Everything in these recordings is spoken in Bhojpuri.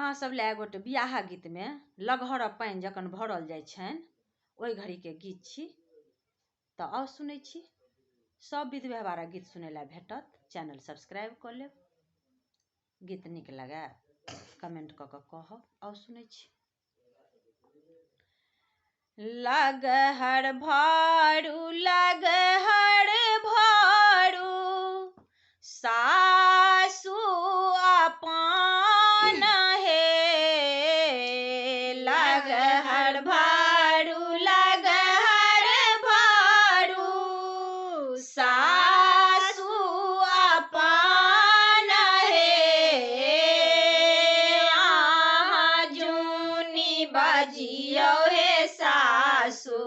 अहाँ सब लए एगोटे बियाह गीत में लगहर पानि जखन भरल जाइ छनि ओहि घड़ी के गीत छी। तऽ आउ सुनै छी। सब विध व्यवहारक गीत सुनै लए भेटत। चैनल सब्सक्राइब कऽ लेब। गीत नीक लगे कमेंट कऽ कऽ कहब। आउ सुनै छी। लगहर भरू सासु अपन हे। लगहर भरू सासु अपन हे। आहाँ जूनी बजियो हे सासु,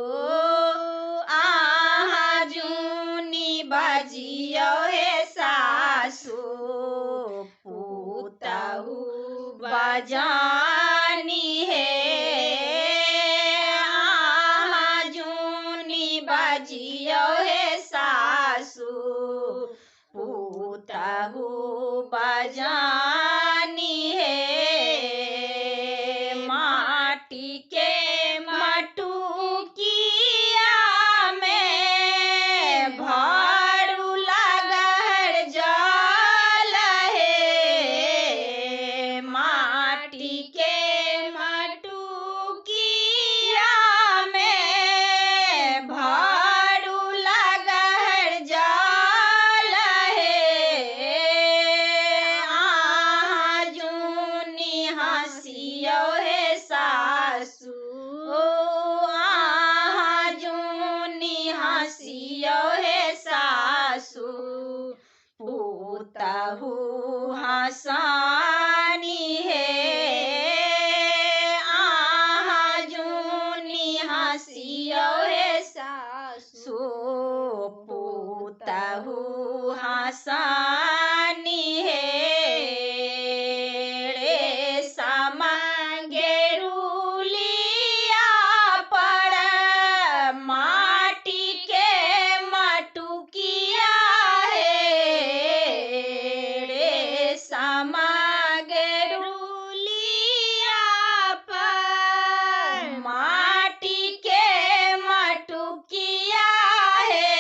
आहाँ जूनी बजियो हे सासु। पुतहु बजानी हे, आहाँ जूनी बजियो हे सासु। पुतहु बजानी हे। माटी के मटुकिया में भरू लगहर जल हे। माटी के मटुकिया में भरू लगहर जल हे। आहाँ जूनी हँसियो हे सासु, आहाँ जूनी हँसियो हे सासु। पुतहु हँसानी हे, आहाँ जूनी हँसियो हे सासु। पुतहु हँसानी हे। रेशम गेरुलिया पर माटी के मटुकिया हे। रेशम गेरुलिया पर माटी के मटुकिया हे।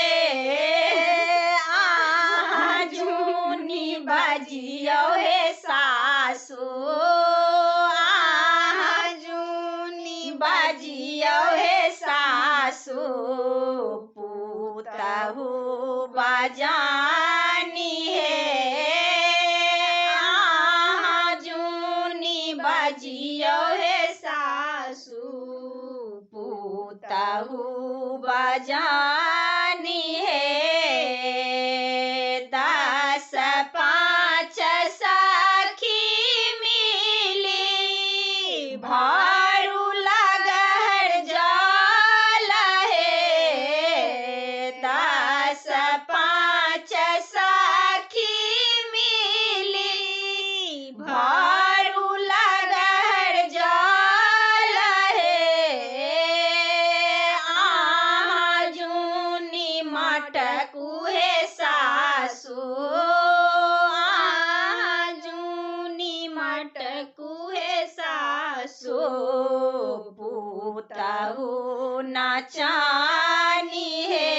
आहाँ जूनी बजियो हे सासु, आहाँ जूनी बजियो हे सासु। पुतहु बजानी हे, आहाँ जूनी बजियो हे सासु। पुतहु बजानी हे। 10 5 सखी मिली भरू लगहर जल हे। 10 5 सखी मिली भरू लगहर जल हे। आहाँ जूनी मटकू हे सासु, आहाँ जूनी मटकू हे सासु। पुतहु नाचानी हे,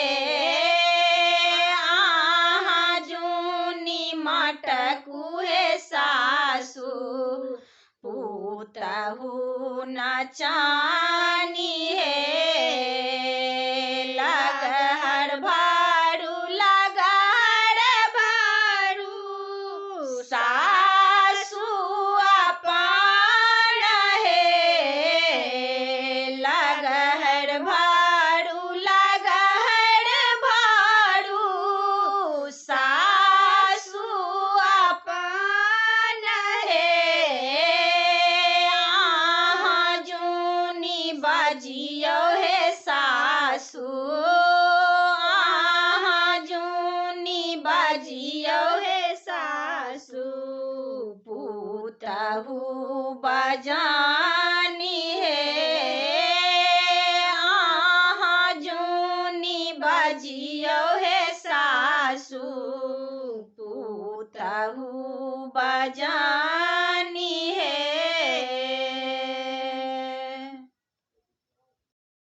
आहाँ जूनी मटकू हे सासु। पुतहु नाचानी हे। लगहर भरू सासु अपन हे। लगहर भरू सासु अपन हे। आहाँ जूनी बजियो हे सासु, आहाँ जूनी बजियो हे सासु। पुतहु बजा